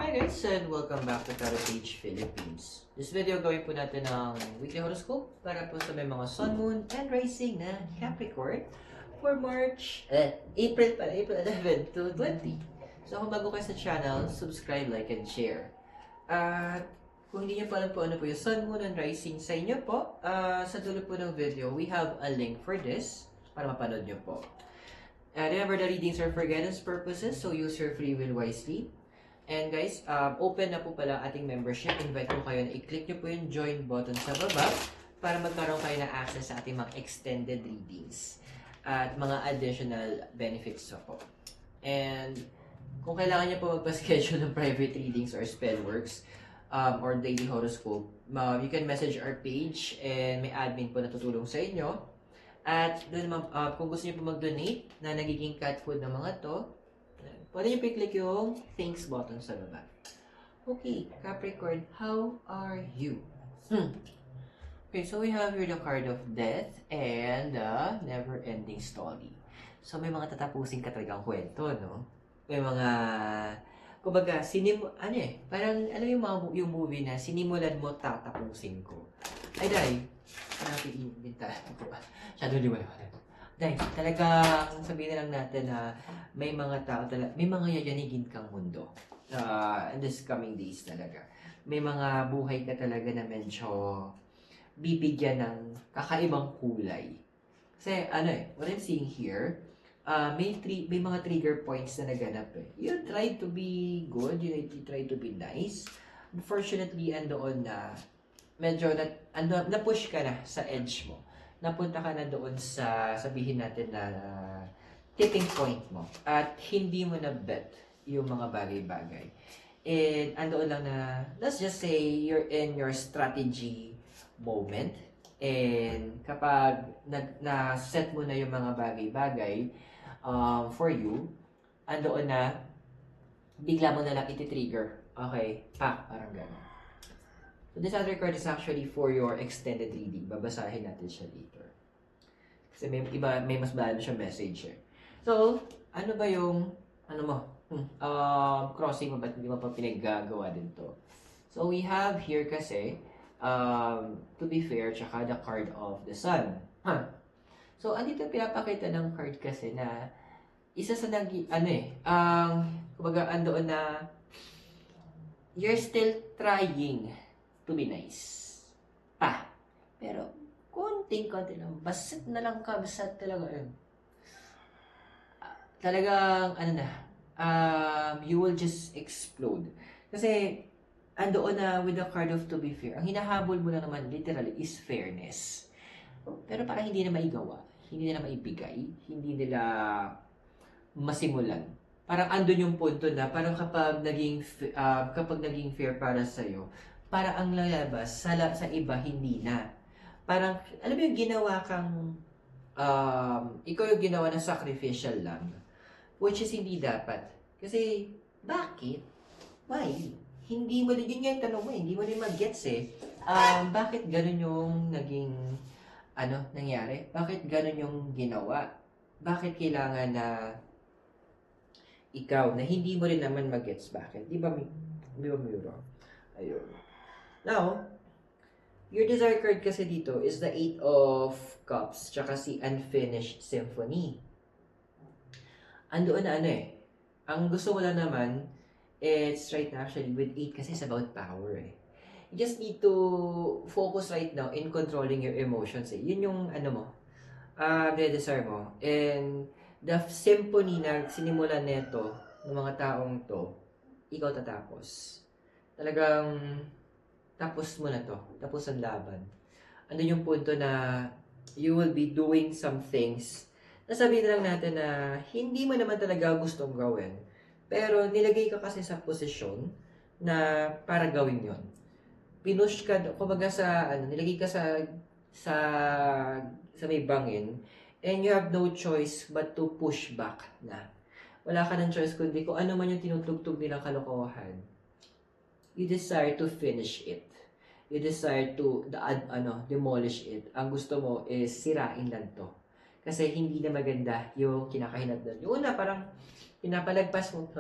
Hi guys and welcome back to Tarot Page Philippines. This video gawin po natin ang weekly horoscope para po sa may mga Sun, Moon, and Rising na Capricorn for April 11 to 20. So kung bago kayo sa channel, subscribe, like, and share. At kung hindi nyo pa alam po ano po yung Sun, Moon, and Rising sa inyo po, sa dulo po ng video, we have a link for this para mapanood nyo po. Remember, the readings are for guidance purposes, so use your free will wisely. And guys, open na po pala ating membership. Invite ko kayo na i-click nyo po yung join button sa baba para magkaroon kayo ng access sa ating mga extended readings at mga additional benefits po. And kung kailangan nyo po magpa-schedule ng private readings or spellworks or daily horoscope, you can message our page and may admin po na tutulong sa inyo. At doon, kung gusto nyo po mag-donate na nagiging cat food ng mga to, pwede nyo i-click yung thanks button sa baba. Okay, Capricorn, how are you? Okay, so we have here the card of death and the never-ending story. So may mga tatapusin ka talagang kwento, no? May mga, kumbaga, parang, yung movie na sinimulan mo, tatapusin ko. Ay, dahil, natin ibinta ko. Shadow di ba yun? Dahil talagang sabihin na lang natin na may mga tao talaga, may mga yayanigin kang mundo in this coming days talaga. May mga buhay ka talaga na medyo bibigyan ng kakaibang kulay. Kasi what I'm seeing here, may mga trigger points na naganap eh. You try to be good, you try to be nice. Unfortunately, andoon na medyo na-push ka na sa edge mo. Napunta ka na doon sa sabihin natin na tipping point mo at hindi mo na bet yung mga bagay-bagay. And andoon lang na, let's just say you're in your strategy moment and kapag na-set mo na yung mga bagay-bagay for you, andoon na bigla mo na lang iti-trigger. Okay, parang gano'n. So this other card is actually for your extended reading. Babasahin natin siya later. Kasi may mas malalim siya message eh. So, ano ba yung, crossing mo, ba't hindi mo pa pinaggagawa din to? So we have here kasi, to be fair, tsaka the card of the sun. So, andito pinapakita ng card kasi na, isa sa kumbaga andoon na, you're still trying to be nice. Pero, konti lang. Basit na lang ka. Basit talaga yun. Talagang, you will just explode. Kasi, andoon na with the card of to be fair. Ang hinahabol mo na naman, literally, is fairness. Pero parang hindi na maigawa. Hindi nila maibigay. Hindi nila masimulan. Parang andun yung punto na, parang kapag naging fair para sa'yo, para ang lalabas sa iba hindi na. Parang alam mo yung ginawa kang ikaw yung ginawa na sacrificial lang, which is hindi dapat. Kasi bakit? Why? Hindi mo din yun yung tanong mo, hindi mo din mag-gets eh. Bakit ganun yung naging nangyari? Bakit ganun yung ginawa? Bakit kailangan na ikaw na hindi mo rin naman mag-gets bakit? Di ba may wrong? Ayun. Now, your desire card kasi dito is the 8 of Cups, tsaka si Unfinished Symphony. Andoon na ang gusto mo lang naman, it's right now actually with 8 kasi it's about power eh. You just need to focus right now in controlling your emotions eh. Yun yung desire mo. And the symphony na sinimulan neto ng mga taong to, ikaw tatapos. Talagang tapos mo na to. Tapos ang laban. Ano yung punto na you will be doing some things na sabihin lang natin na hindi mo naman talaga gustong gawin. Pero nilagay ka kasi sa posisyon na para gawin yon. Pinush ka, kumbaga nilagay ka sa may bangin and you have no choice but to push back na. Wala ka ng choice kundi kung ano man yung tinutugtog nilang kalokohan. You desire to finish it. You desire to demolish it. Ang gusto mo is sirain lang to. Kasi hindi na maganda yung kinakahinat doon. Yung una, parang pinapalagpas mo,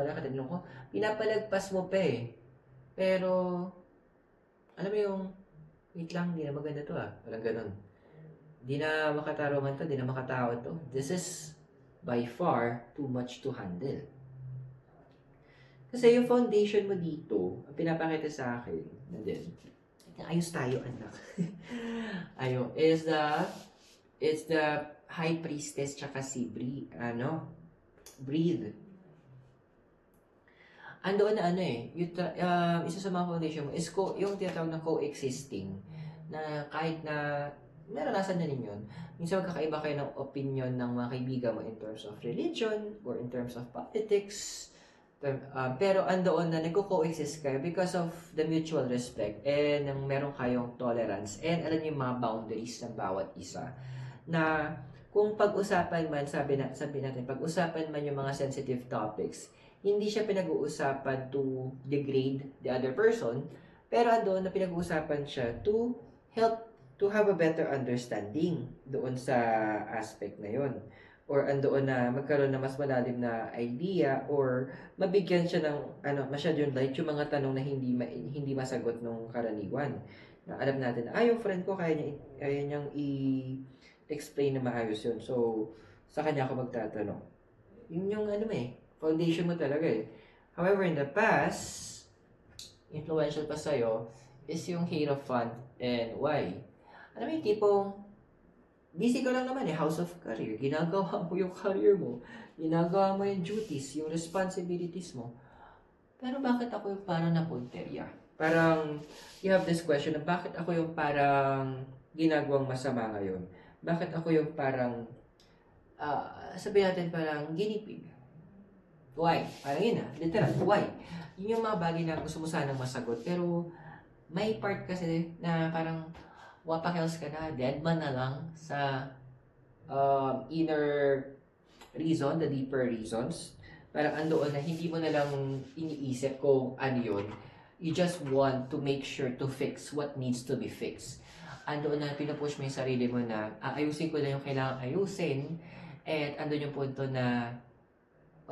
pinapalagpas mo pa eh. Pero, alam mo yung, wait lang, hindi na maganda to ah. Walang ganun. Di na makatarungan to, di na makatao to. This is by far too much to handle. Kasi yung foundation mo dito, ang pinapakita sa akin, na din, ayos tayo anak. Ayun, it's the High Priestess tsaka si Breathe. Andoon na isa sa mga foundation mo is yung tinatawag na coexisting, na kahit na naranasan na ninyo, minsan magkakaiba kayo ng opinion ng mga kaibigan mo in terms of religion or in terms of politics, pero andoon na nagko-coexist kayo because of the mutual respect and meron kayong tolerance and alam niyo yung mga boundaries ng bawat isa, na kung pag-usapan man, sabi natin, pag-usapan man yung mga sensitive topics, hindi siya pinag-uusapan to degrade the other person, pero doon na pinag-uusapan siya to help to have a better understanding doon sa aspect na yon, or andoon na magkaroon na mas malalim na idea, or mabigyan siya ng masyadong light yung mga tanong na hindi masagot ng karaniwan. Na alam natin na yung friend ko kaya niyang i-explain na maayos yun, so sa kanya ako magtatanong. Yun yung foundation mo talaga eh. However, in the past, influential pa sa'yo is yung Hierophant and why. Alam mo yung tipong, busy ka lang naman House of Career. Ginagawa mo yung career mo. Ginagawa mo yung duties, yung responsibilities mo. Pero bakit ako yung parang napunterya? Parang, you have this question na bakit ako yung parang ginagawang masama ngayon? Bakit ako yung parang, sabihin natin parang ginipig? Why? Parang yun literal, why? Yun yung mga bagay na gusto mo sanang masagot, pero may part kasi na parang wapakels ka na, dead man na lang sa inner reason, the deeper reasons. Parang andoon na hindi mo na lang iniisip kung ano yun. You just want to make sure to fix what needs to be fixed. Andoon na pinupush mo yung sarili mo na ayusin ko lang yung kailangan ayusin, at andun yung punto na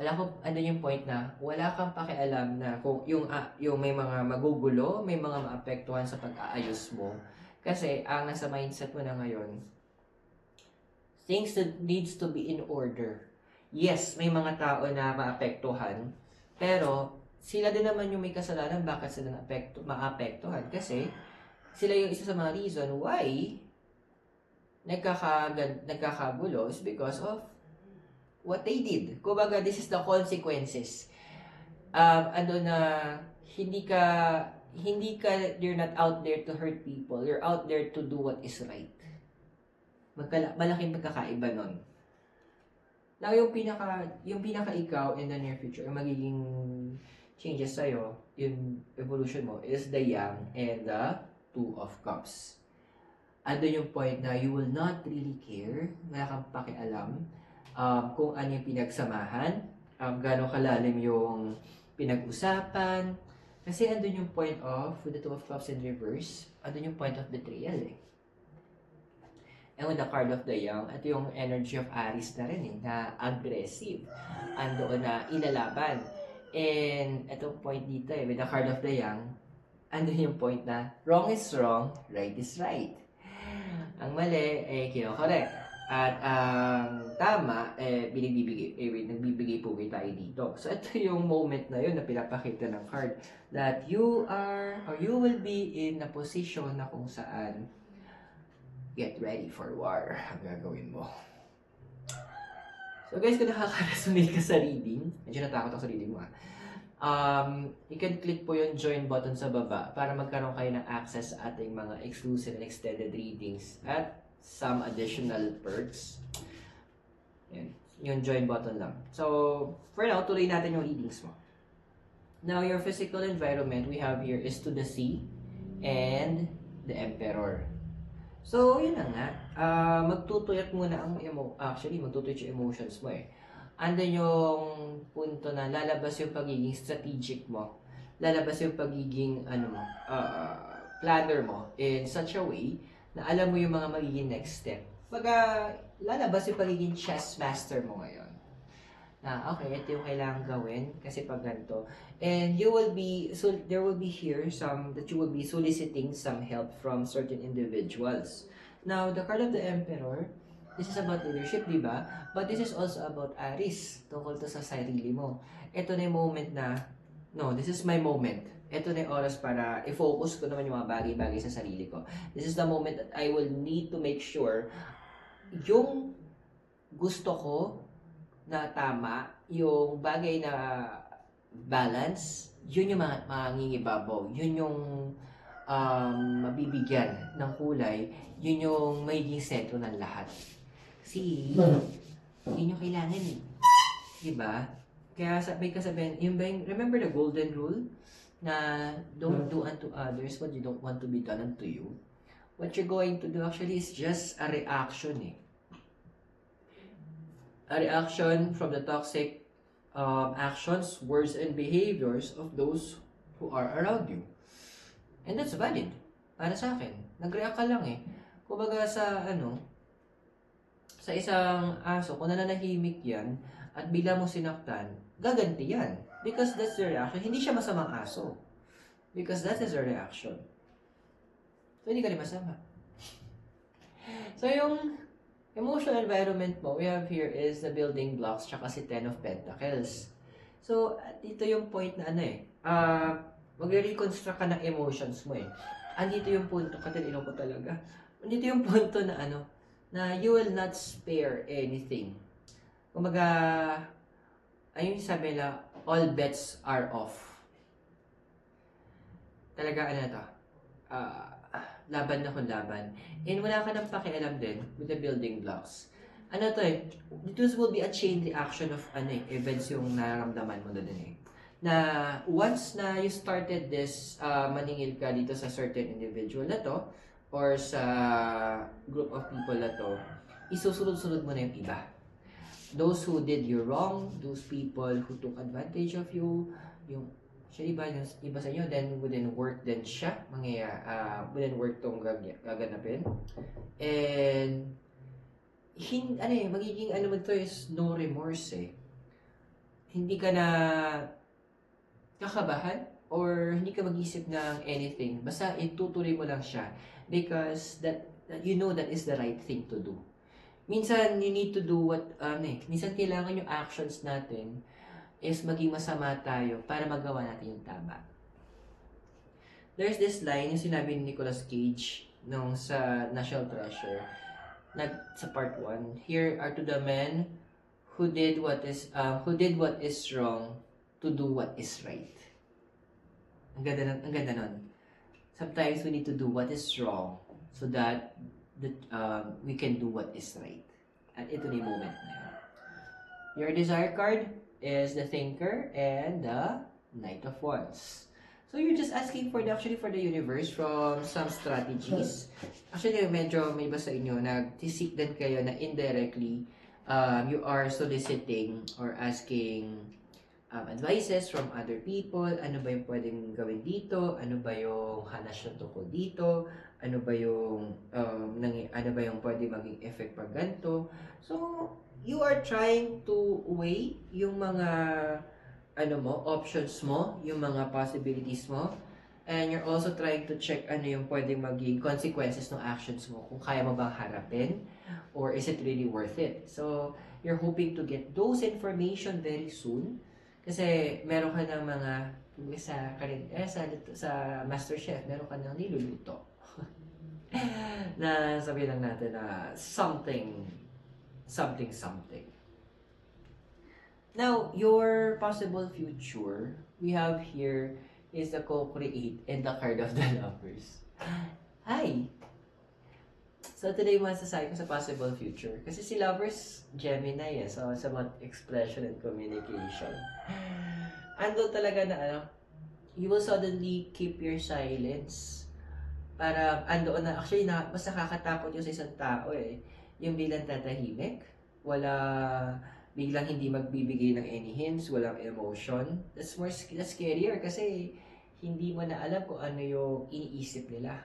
andun yung point na wala kang pakialam na kung yung may mga magugulo, may mga maapektuhan sa pag-aayos mo. Kasi ang nasa mindset mo na ngayon, things that needs to be in order. Yes, may mga tao na maapektuhan, pero sila din naman yung may kasalanan bakit sila maapektuhan. Kasi sila yung isa sa mga reason why nagkakagulo is because of what they did. Kumbaga, this is the consequences. You're not out there to hurt people. You're out there to do what is right. Malaking magkakaiba nun. Now, yung pinaka ikaw in the near future, yung magiging changes sa'yo, yung evolution mo, is the Yang and the Two of Cups. Andun yung point na you will not really care, wala kang pakialam, kung ano yung pinagsamahan, gano'ng kalalim yung pinag-usapan. Kasi andun yung point of, with the Two of Cups in reverse, andun yung point of betrayal And with the card of the Yang, ito yung energy of Aries na rin na aggressive. Andoon na ilalaban. And itong point dito with the card of the Yang, andun yung point na wrong is wrong, right is right. Ang mali kino-correct. At ang tama, nagbibigay po tayo dito. So, ito yung moment na yun na pinapakita ng card that you are, or you will be in a position na kung saan get ready for war ang gagawin mo. So, guys, kung nakaka-resonate ka sa reading, medyo natakot ako sa reading mo you can click po yung join button sa baba para magkaroon kayo ng access sa ating mga exclusive and extended readings at some additional perks. Yan. Yung join button lang. So, for now, tuloy natin yung readings mo. Now, your physical environment we have here is to the sea and the Emperor. So, yun na nga. Magtutuyat muna magtutuyat yung emotions mo Andun yung punto na lalabas yung pagiging strategic mo. Lalabas yung pagiging planner mo in such a way na alam mo yung mga magiging next step. Baga, lalabas yung pagiging chess master mo ngayon. Na, okay, ito yung kailangan gawin kasi pag ganito. And you will be, so there will be here some, that you will be soliciting some help from certain individuals. Now, the card of the Emperor, this is about leadership, di ba? But this is also about Aries, tungkol to sa sarili mo. Ito na yung moment na, no, this is my moment. Ito na yung oras para i-focus ko naman yung mga bagay-bagay sa sarili ko. This is the moment that I will need to make sure yung gusto ko na tama, yung bagay na balance, yun yung mangingibabaw. Yun yung mabibigyan ng kulay, yun yung magiging sentro ng lahat. Kasi, yun yung kailangan eh. Diba? Kaya may kasabihan, remember the golden rule? Na don't do unto others what you don't want to be done unto you. What you're going to do actually is just a reaction eh. A reaction from the toxic actions, words, and behaviors of those who are around you. And that's valid. Para sa akin. Nag-react ka lang eh. Kumbaga sa sa isang aso, kung nananahimik yan, at bigla mo sinaktan, gaganti yan. Because that's the reaction. Hindi siya masamang aso. Because that is the reaction. So, hindi ka rin masama. So, yung emotional environment mo, we have here is the building blocks, tsaka si Ten of Pentacles. So, dito yung point na magre-reconstruct ka ng emotions mo eh. Andito yung punto, katalino ko talaga. Andito yung punto na na you will not spare anything. Kumaga, ayun sabi nila, all bets are off. Talaga laban na kung laban. And wala ka nang pakialam din with the building blocks. This will be a chain reaction of events yung nararamdaman mo na din eh. Na once na you started this, maningil ka dito sa certain individual na to, or sa group of people na to, isusunod-sunod mo na yung iba. Those who did you wrong, those people who took advantage of you, yung iba sa inyo, then wouldn't work din siya, wouldn't work tong gaganapin. And, magiging mo to is no remorse eh. Hindi ka na kakabahan or hindi ka mag-isip ng anything. Basta itutuloy mo lang siya because that you know that is the right thing to do. Minsan, you need to do minsan kailangan yung actions natin is maging masama tayo para magawa natin yung tama. There's this line yung sinabi ni Nicolas Cage nung sa National Treasure sa part 1. Here are to the men who did what is wrong to do what is right. Ang ganda nun. Sometimes we need to do what is wrong so that we can do what is right. At ito na yung moment na yun. Your desire card is the Thinker and the Knight of Wands. So you're just asking for the universe from some strategies. Actually, medyo may iba sa inyo, nag-seek din kayo na indirectly, you are soliciting or asking advices from other people. Ano ba yung pwedeng gawin dito? Ano ba yung hanas na tungkol dito? Ano ba yung pwedeng maging effect pag ganito? So, you are trying to weigh yung mga options mo, yung mga possibilities mo, and you're also trying to check yung pwedeng maging consequences ng actions mo, kung kaya mo bang harapin, or is it really worth it? So, you're hoping to get those information very soon, kasi meron ka ng mga, sa MasterChef, meron ka ng niluluto. Na sabi lang natin na something. Now, your possible future, we have here is the co-create and the card of the lovers. Hi! So, today masasabi ko sa possible future. Kasi si lovers, Gemini so it's about expression and communication. Ando talaga na you will suddenly keep your silence. Para andoon na, actually, mas nakakatakot yung sa isang tao yung biglang tatahimik, biglang hindi magbibigay ng any hints, walang emotion. That's scarier kasi hindi mo na alam kung ano yung iniisip nila.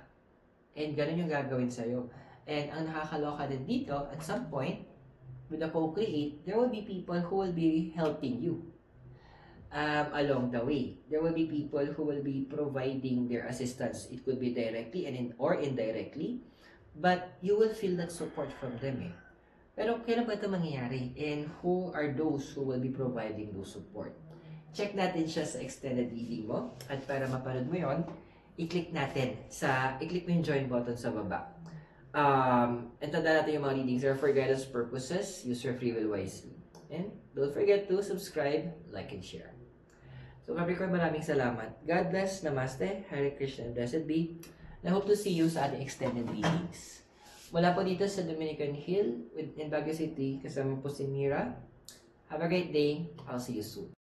And ganun yung gagawin sa'yo. And ang nakakaloka din dito, at some point, with the co-create, there will be people who will be helping you along the way. There will be people who will be providing their assistance. It could be directly or indirectly, but you will feel that support from them eh. Pero kailan ba ito mangyayari? And who are those who will be providing those support? Check natin siya sa extended reading mo. At para mapanood mo yon, i-click mo yung join button sa baba. And tanda natin yung mga readings are for guidance purposes. Use your free will wisely. And don't forget to subscribe, like, and share. So Capricorn, maraming salamat. God bless, Namaste, Hare Krishna, and blessed be. And I hope to see you sa ating extended readings. Mula po dito sa Dominican Hill in Baguio City, kasama po si Mira. Have a great day. I'll see you soon.